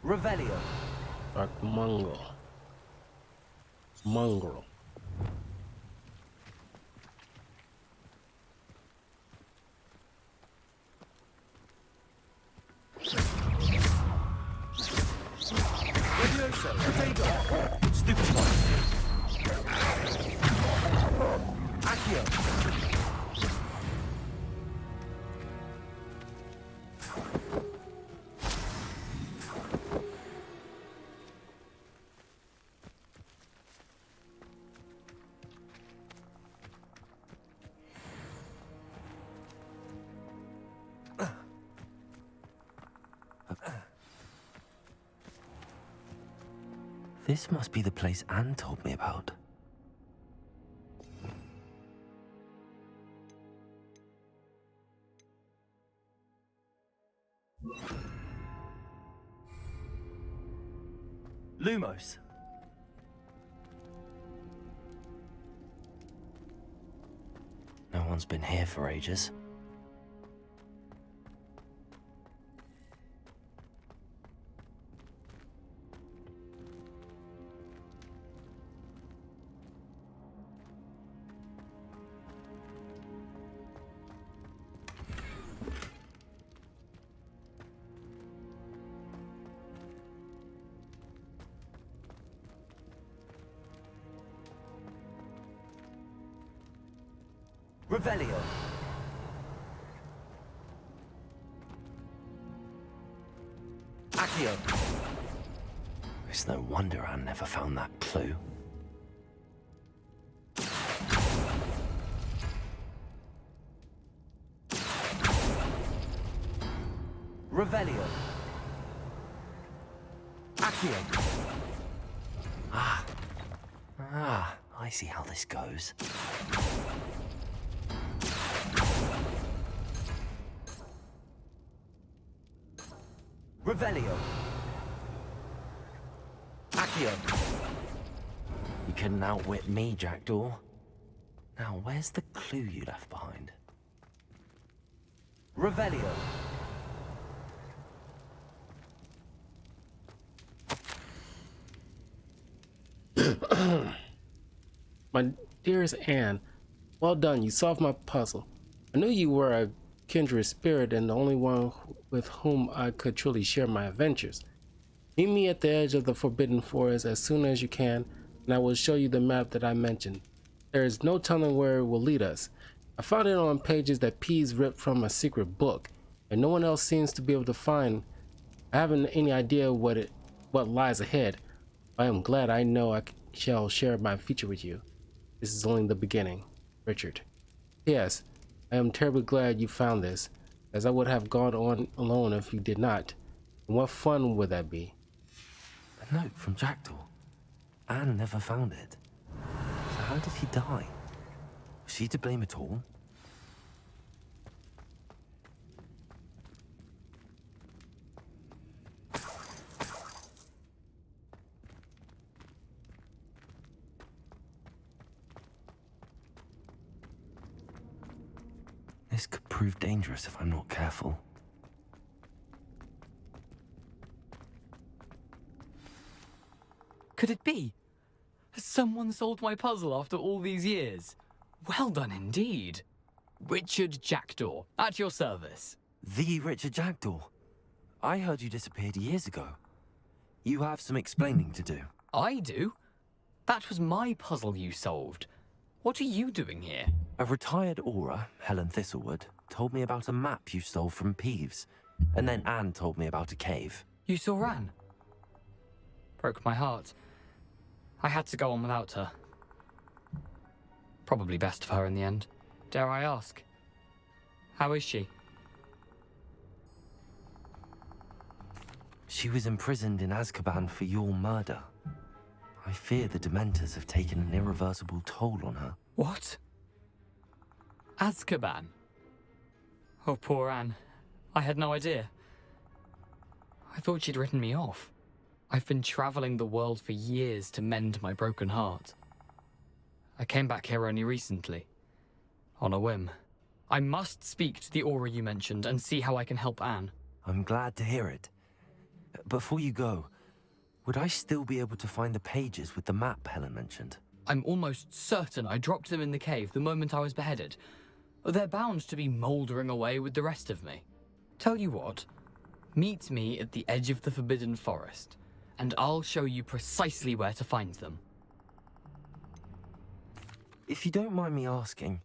Revelio. Dark mongrel. Mongrel. Stupid one. Accio. This must be the place Anne told me about. Lumos. No one's been here for ages. Revelio. Accio. It's no wonder Anne never found that clue. Revelio. Accio. I see how this goes. Revelio. Accio. You couldn't outwit me, Jackdaw. Now, where's the clue you left behind? Revelio. My dearest Anne, well done, you solved my puzzle. I knew you were a kindred spirit and the only one with whom I could truly share my adventures. Meet me at the edge of the Forbidden Forest as soon as you can, and I will show you the map that I mentioned. There is no telling where it will lead us. I found it on pages that Pease ripped from a secret book, and no one else seems to be able to find. I haven't any idea what lies ahead. I am glad I know I shall share my future with you. This is only the beginning. Richard. Yes, I am terribly glad you found this, as I would have gone on alone if you did not. And what fun would that be? A note from Jackdaw. Anne never found it. So how did he die? Was she to blame at all? This could prove dangerous if I'm not careful. Could it be? Has someone solved my puzzle after all these years? Well done indeed. Richard Jackdaw, at your service. The Richard Jackdaw? I heard you disappeared years ago. You have some explaining to do. I do? That was my puzzle you solved. What are you doing here? A retired aura, Helen Thistlewood, told me about a map you stole from Peeves. And then Anne told me about a cave. You saw Anne? Broke my heart. I had to go on without her. Probably best for her in the end. Dare I ask? How is she? She was imprisoned in Azkaban for your murder. I fear the Dementors have taken an irreversible toll on her. What? Azkaban? Oh, poor Anne. I had no idea. I thought she'd written me off. I've been traveling the world for years to mend my broken heart. I came back here only recently. On a whim. I must speak to the aura you mentioned and see how I can help Anne. I'm glad to hear it. Before you go, would I still be able to find the pages with the map Helen mentioned? I'm almost certain I dropped them in the cave the moment I was beheaded. They're bound to be mouldering away with the rest of me. Tell you what, meet me at the edge of the Forbidden Forest, and I'll show you precisely where to find them. If you don't mind me asking,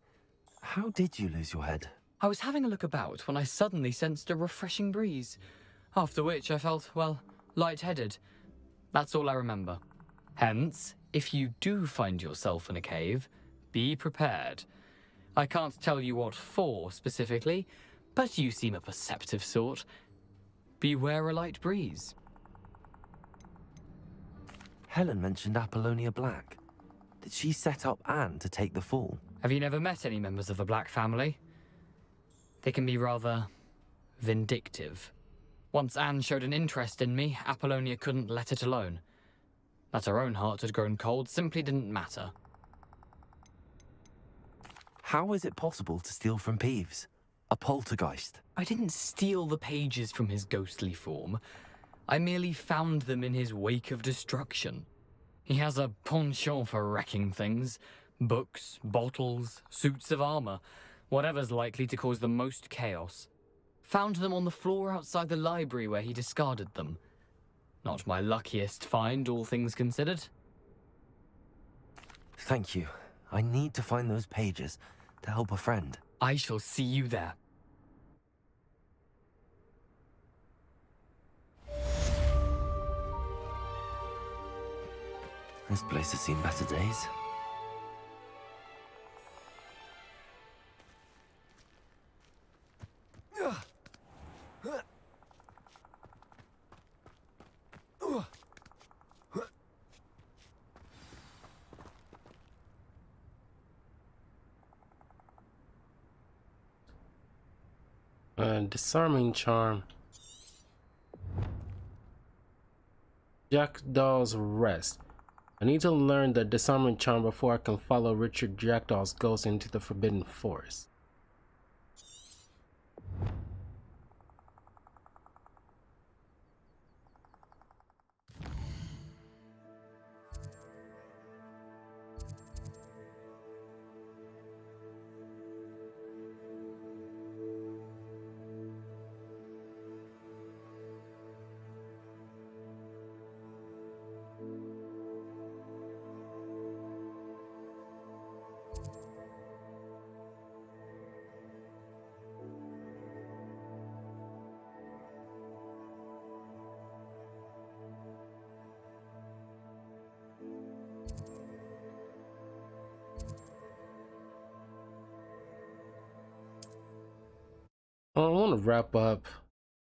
how did you lose your head? I was having a look about when I suddenly sensed a refreshing breeze, after which I felt, well, lightheaded. That's all I remember. Hence, if you do find yourself in a cave, be prepared. I can't tell you what for specifically, but you seem a perceptive sort. Beware a light breeze. Helen mentioned Apollonia Black. Did she set up Anne to take the fall? Have you never met any members of the Black family? They can be rather vindictive. Once Anne showed an interest in me, Apollonia couldn't let it alone. That her own heart had grown cold simply didn't matter. How is it possible to steal from Peeves? A poltergeist? I didn't steal the pages from his ghostly form. I merely found them in his wake of destruction. He has a penchant for wrecking things. Books, bottles, suits of armor, whatever's likely to cause the most chaos. Found them on the floor outside the library where he discarded them. Not my luckiest find, all things considered. Thank you. I need to find those pages to help a friend. I shall see you there. This place has seen better days. Disarming charm. Jackdaw's rest. I need to learn the disarming charm before I can follow Richard Jackdaw's ghost into the Forbidden Forest. I want to wrap up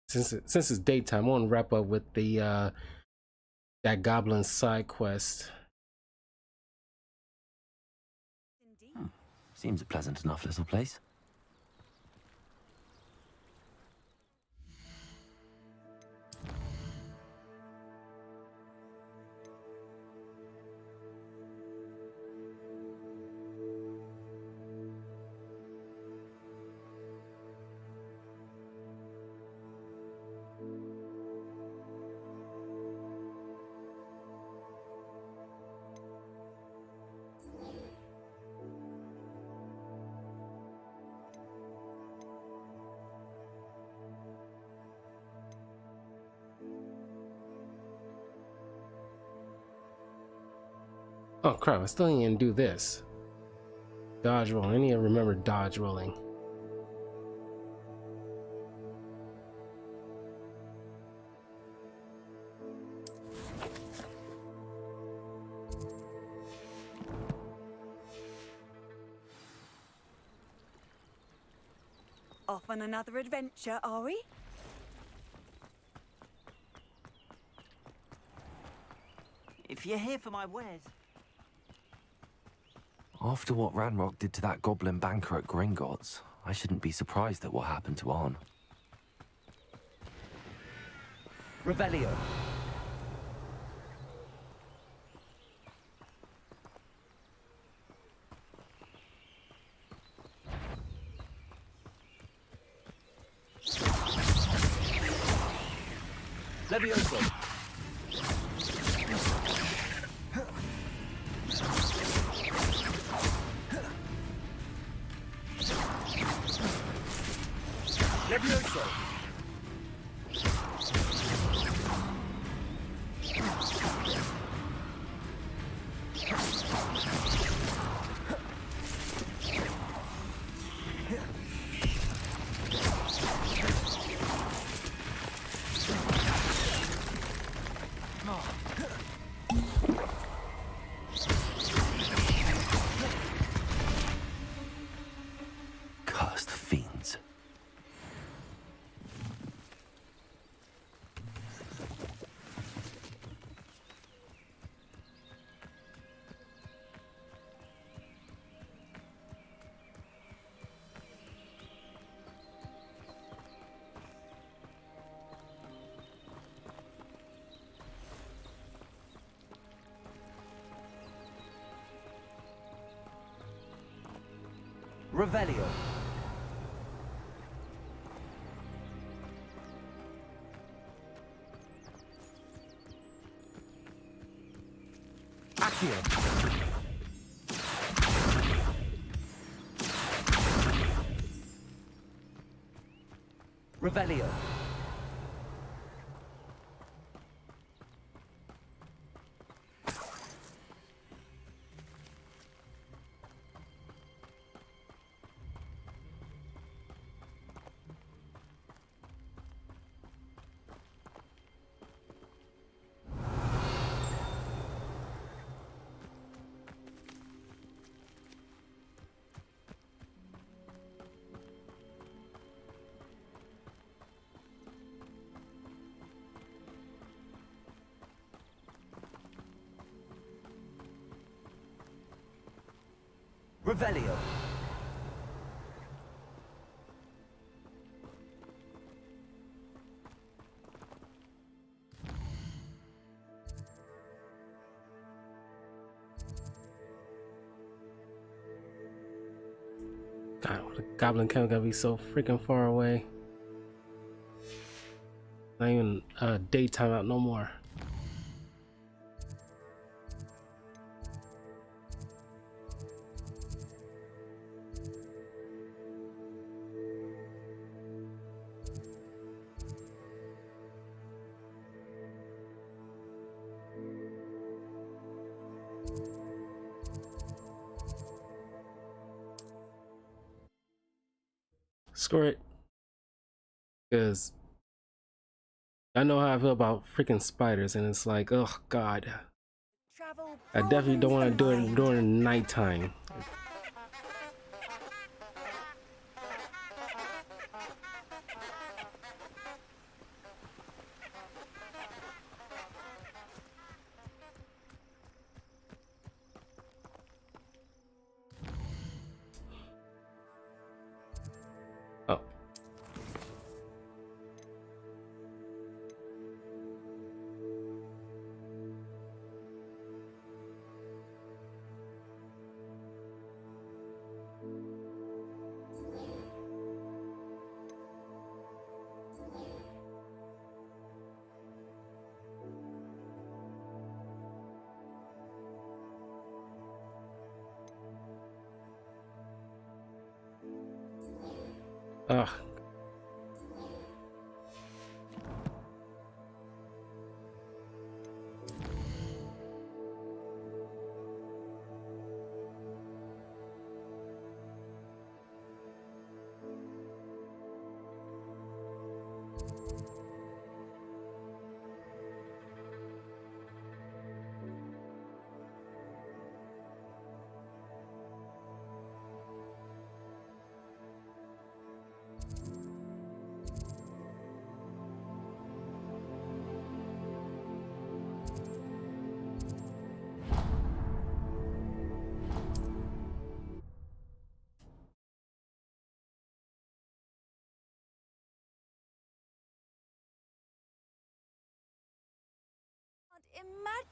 since it's daytime. I want to wrap up with the that goblin side quest. Seems a pleasant enough little place. Oh crap, I still need to do this. Dodge roll. I need to remember dodge rolling. Off on another adventure, are we? If you're here for my wares. After what Ranrock did to that goblin banker at Gringotts, I shouldn't be surprised at what happened to Arn. Revelio. Levioso. Levioso. Cursed fiends. Revelio. Accio. Revelio. Revelio. God, the goblin camp gotta be so freaking far away. Not even daytime out no more. Screw it. Because I know how I feel about freaking spiders, and it's like, oh god. I definitely don't want to do it during nighttime. Ugh.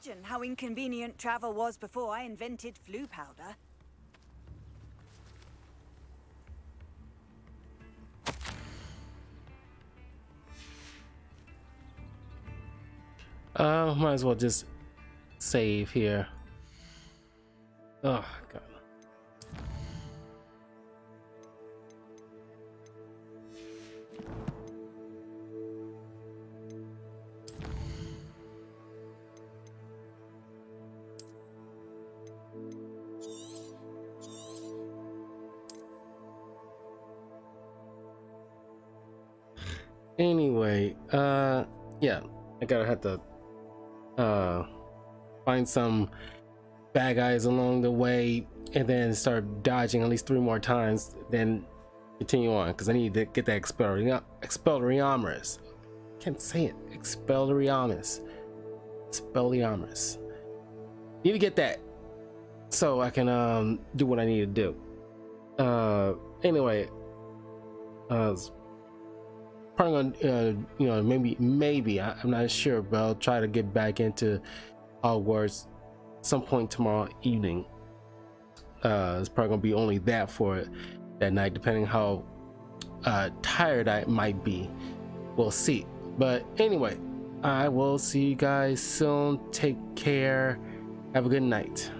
Imagine how inconvenient travel was before I invented flu powder. Might as well just save here. Oh god. Anyway, yeah, I gotta have to find some bad guys along the way and then start dodging at least 3 more times, then continue on because I need to get that Expelliarmus. Can't say it. Expelliarmus. Need to get that so I can do what I need to do. Anyway, probably gonna you know, maybe I'm not sure, but I'll try to get back into Hogwarts some point tomorrow evening. It's probably gonna be only that for that night, depending how tired I might be. We'll see. But anyway, I will see you guys soon. Take care. Have a good night.